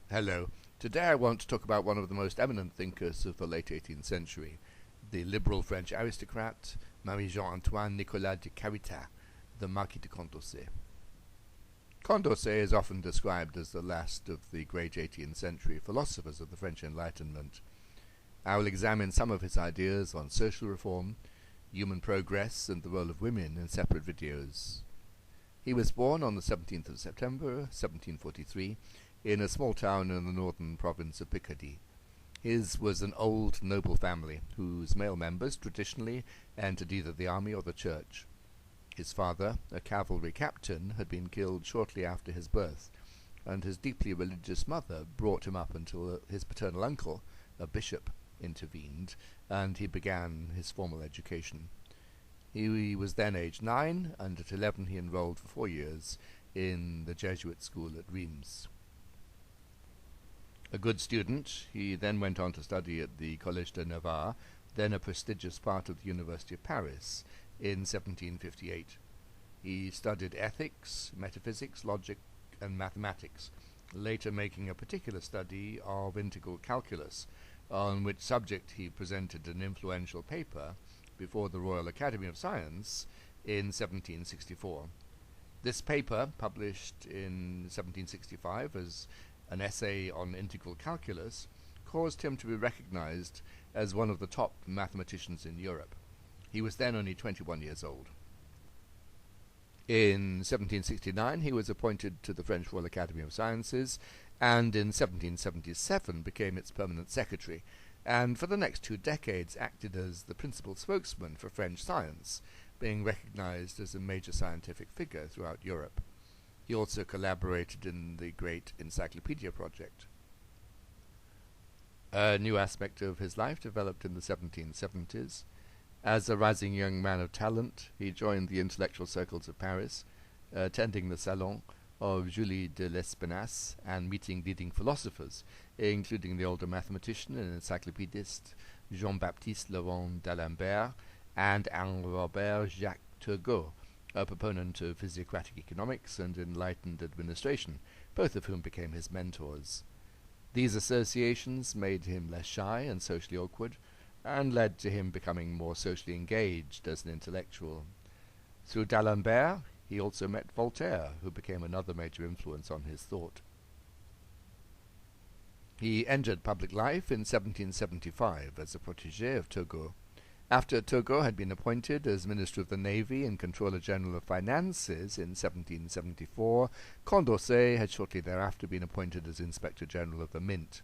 Hello. Today I want to talk about one of the most eminent thinkers of the late 18th century, the liberal French aristocrat, Marie-Jean-Antoine Nicolas de Caritat, the Marquis de Condorcet. Condorcet is often described as the last of the great 18th century philosophers of the French Enlightenment. I will examine some of his ideas on social reform, human progress, and the role of women in separate videos. He was born on the 17th of September, 1743, in a small town in the northern province of Picardy. His was an old noble family, whose male members traditionally entered either the army or the church. His father, a cavalry captain, had been killed shortly after his birth, and his deeply religious mother brought him up until his paternal uncle, a bishop, intervened, and he began his formal education. He was then aged 9, and at 11 he enrolled for 4 years in the Jesuit school at Reims. A good student, he then went on to study at the Collège de Navarre, then a prestigious part of the University of Paris, in 1758. He studied ethics, metaphysics, logic, and mathematics, later making a particular study of integral calculus, on which subject he presented an influential paper before the Royal Academy of Science in 1764. This paper, published in 1765 as an essay on integral calculus, caused him to be recognized as one of the top mathematicians in Europe. He was then only 21 years old. In 1769 he was appointed to the French Royal Academy of Sciences, and in 1777 became its permanent secretary, and for the next 2 decades acted as the principal spokesman for French science, being recognized as a major scientific figure throughout Europe. He also collaborated in the great Encyclopedia project. A new aspect of his life developed in the 1770s. As a rising young man of talent, he joined the intellectual circles of Paris, attending the Salon of Julie de Lespinasse and meeting leading philosophers, including the older mathematician and encyclopedist Jean-Baptiste Laurent d'Alembert and Anne-Robert-Jacques Turgot, a proponent of physiocratic economics and enlightened administration, both of whom became his mentors. These associations made him less shy and socially awkward, and led to him becoming more socially engaged as an intellectual. Through d'Alembert, he also met Voltaire, who became another major influence on his thought. He entered public life in 1775 as a protégé of Turgot. After Turgot had been appointed as Minister of the Navy and Controller General of Finances in 1774, Condorcet had shortly thereafter been appointed as Inspector General of the Mint.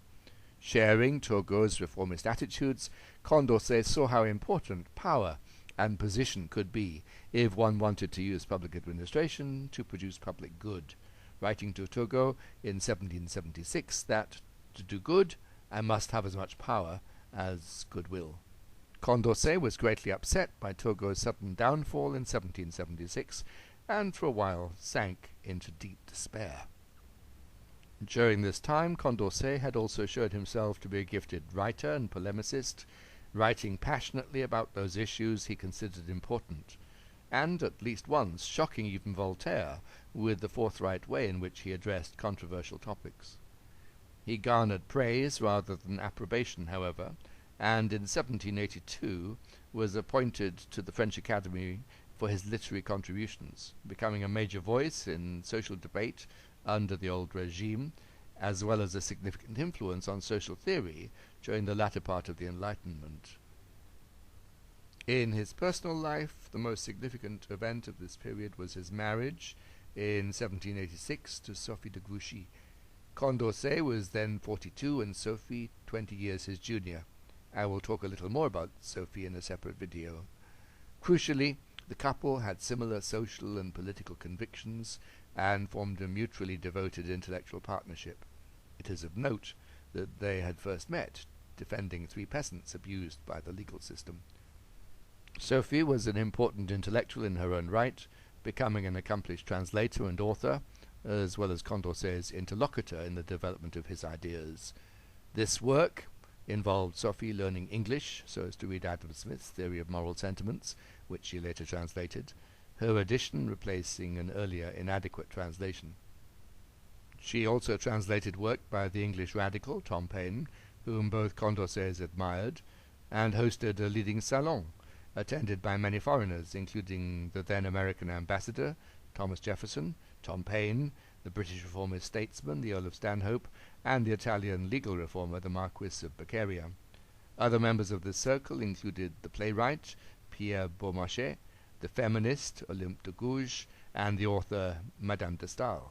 Sharing Turgot's reformist attitudes, Condorcet saw how important power and position could be if one wanted to use public administration to produce public good, writing to Turgot in 1776 that, to do good, I must have as much power as goodwill. Condorcet was greatly upset by Turgot's sudden downfall in 1776, and for a while sank into deep despair. During this time, Condorcet had also showed himself to be a gifted writer and polemicist, writing passionately about those issues he considered important, and at least once shocking even Voltaire with the forthright way in which he addressed controversial topics. He garnered praise rather than approbation, however, and in 1782 was appointed to the French Academy for his literary contributions, becoming a major voice in social debate under the old regime, as well as a significant influence on social theory during the latter part of the Enlightenment. In his personal life, the most significant event of this period was his marriage in 1786 to Sophie de Grouchy. Condorcet was then 42 and Sophie 20 years his junior. I will talk a little more about Sophie in a separate video. Crucially, the couple had similar social and political convictions and formed a mutually devoted intellectual partnership. It is of note that they had first met defending 3 peasants abused by the legal system. Sophie was an important intellectual in her own right, becoming an accomplished translator and author, as well as Condorcet's interlocutor in the development of his ideas. This work involved Sophie learning English so as to read Adam Smith's Theory of Moral Sentiments, which she later translated, her edition replacing an earlier inadequate translation. She also translated work by the English radical Tom Paine, whom both Condorcets admired, and hosted a leading salon, attended by many foreigners, including the then American ambassador, Thomas Jefferson, Tom Paine, the British reformist statesman, the Earl of Stanhope, and the Italian legal reformer, the Marquis of Beccaria. Other members of this circle included the playwright, Pierre Beaumarchais, the feminist, Olympe de Gouges, and the author, Madame de Staël.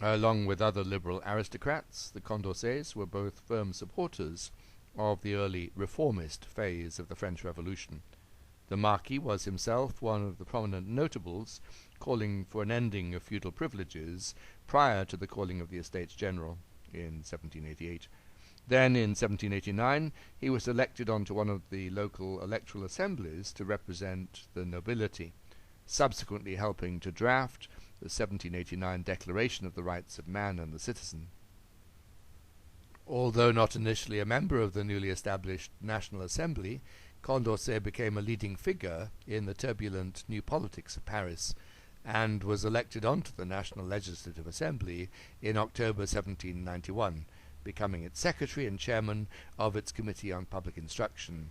Along with other liberal aristocrats, the Condorcets were both firm supporters of the early reformist phase of the French Revolution. The Marquis was himself one of the prominent notables calling for an ending of feudal privileges prior to the calling of the Estates General in 1788. Then, in 1789, he was elected onto one of the local electoral assemblies to represent the nobility, subsequently helping to draft the 1789 Declaration of the Rights of Man and the Citizen. Although not initially a member of the newly established National Assembly, Condorcet became a leading figure in the turbulent new politics of Paris, and was elected onto the National Legislative Assembly in October 1791, becoming its secretary and chairman of its Committee on Public Instruction.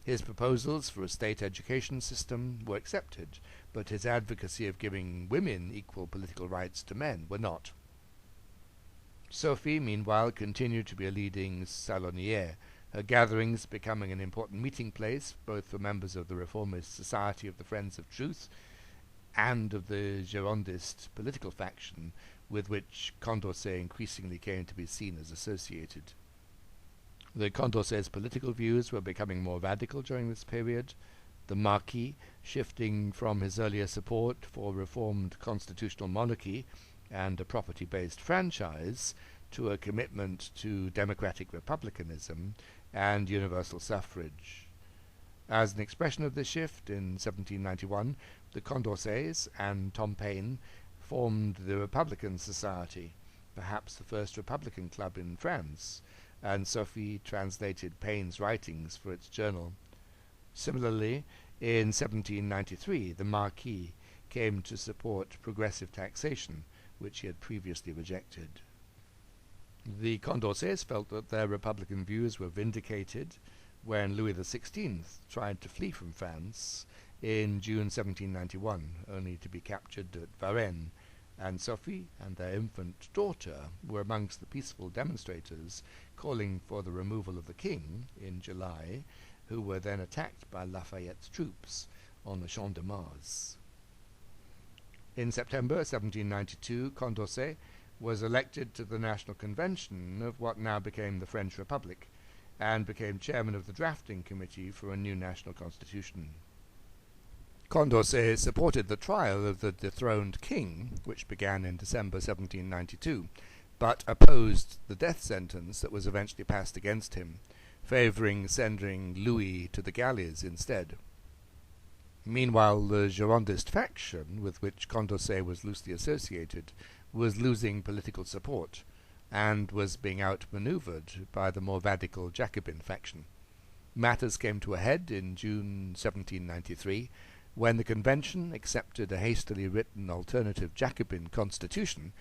His proposals for a state education system were accepted, but his advocacy of giving women equal political rights to men were not. Sophie, meanwhile, continued to be a leading salonière, her gatherings becoming an important meeting place both for members of the Reformist Society of the Friends of Truth and of the Girondist political faction with which Condorcet increasingly came to be seen as associated. The Condorcet's political views were becoming more radical during this period, the Marquis shifting from his earlier support for reformed constitutional monarchy and a property-based franchise to a commitment to democratic republicanism and universal suffrage. As an expression of this shift, in 1791, the Condorcets and Tom Paine formed the Republican Society, perhaps the first Republican club in France, and Sophie translated Paine's writings for its journal. Similarly, in 1793, the Marquis came to support progressive taxation, which he had previously rejected. The Condorcets felt that their Republican views were vindicated when Louis XVI tried to flee from France in June 1791, only to be captured at Varennes, and Sophie and their infant daughter were amongst the peaceful demonstrators calling for the removal of the king in July, who were then attacked by Lafayette's troops on the Champ de Mars. In September 1792, Condorcet was elected to the National Convention of what now became the French Republic, and became chairman of the drafting committee for a new national constitution. Condorcet supported the trial of the dethroned king, which began in December 1792, but opposed the death sentence that was eventually passed against him, favouring sending Louis to the galleys instead. Meanwhile, the Girondist faction, with which Condorcet was loosely associated, was losing political support, and was being outmanoeuvred by the more radical Jacobin faction. Matters came to a head in June 1793, when the convention accepted a hastily written alternative Jacobin constitution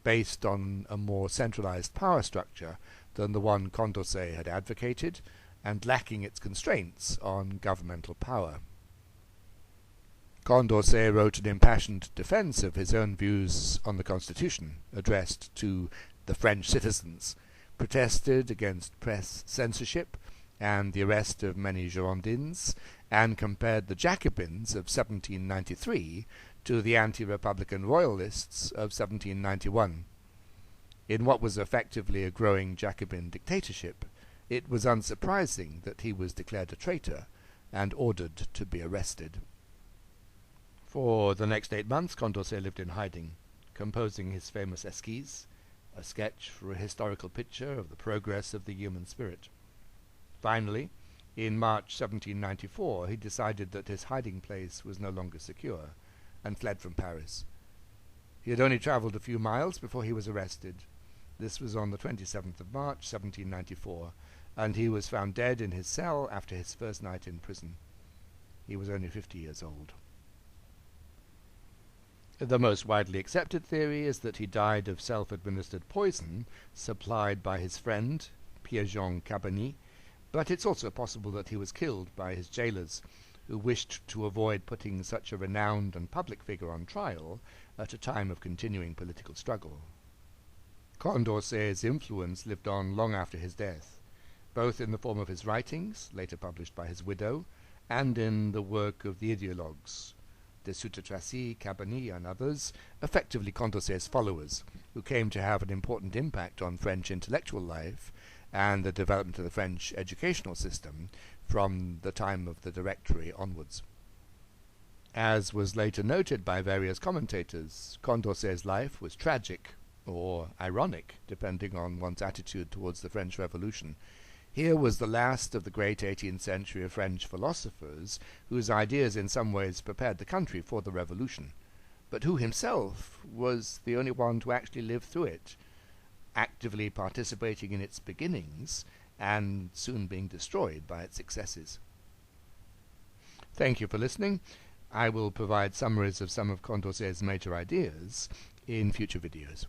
based on a more centralized power structure than the one Condorcet had advocated, and lacking its constraints on governmental power. Condorcet wrote an impassioned defense of his own views on the constitution, addressed to the French citizens, protested against press censorship and the arrest of many Girondins, and compared the Jacobins of 1793 to the anti-republican royalists of 1791. In what was effectively a growing Jacobin dictatorship, it was unsurprising that he was declared a traitor and ordered to be arrested. For the next 8 months, Condorcet lived in hiding, composing his famous Esquisse, a sketch for a historical picture of the progress of the human spirit. Finally, in March 1794, he decided that his hiding place was no longer secure, and fled from Paris. He had only travelled a few miles before he was arrested. This was on the 27th of March, 1794, and he was found dead in his cell after his first night in prison. He was only 50 years old. The most widely accepted theory is that he died of self-administered poison supplied by his friend, Pierre-Jean Cabanilles, but it's also possible that he was killed by his jailers, who wished to avoid putting such a renowned and public figure on trial at a time of continuing political struggle. Condorcet's influence lived on long after his death, both in the form of his writings, later published by his widow, and in the work of the ideologues, de Sutter-Tracy, Cabanilles, and others, effectively Condorcet's followers, who came to have an important impact on French intellectual life and the development of the French educational system from the time of the Directory onwards. As was later noted by various commentators, Condorcet's life was tragic, or ironic, depending on one's attitude towards the French Revolution. Here was the last of the great 18th century French philosophers whose ideas in some ways prepared the country for the Revolution, but who himself was the only one to actually live through it, actively participating in its beginnings and soon being destroyed by its successes. Thank you for listening. I will provide summaries of some of Condorcet's major ideas in future videos.